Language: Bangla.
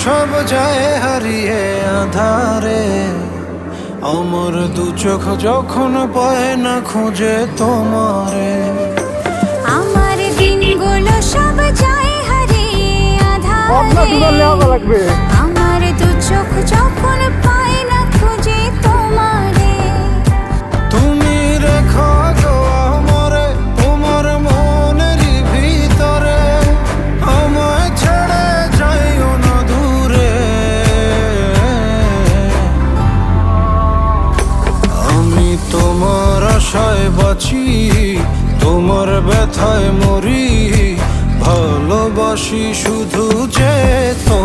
সব যায় হারিয়ে আধারে, আমার দু চোখ যখন পায় না খুঁজে তোমারে। আমার দিনগুলো সব যায় হারিয়ে আঁধারে, আমার দু চোখ যখন পায় না খুঁজে তোমারে। তুমি রেখো গো আমরে তোমার মনেরই ভিতরে, আমায় ছেড়ে যাইও না দূরে। আমি তোমার আশায় বাঁচি, তোমার ব্যথায় মরি, ভালোবাসি শুধু যে তো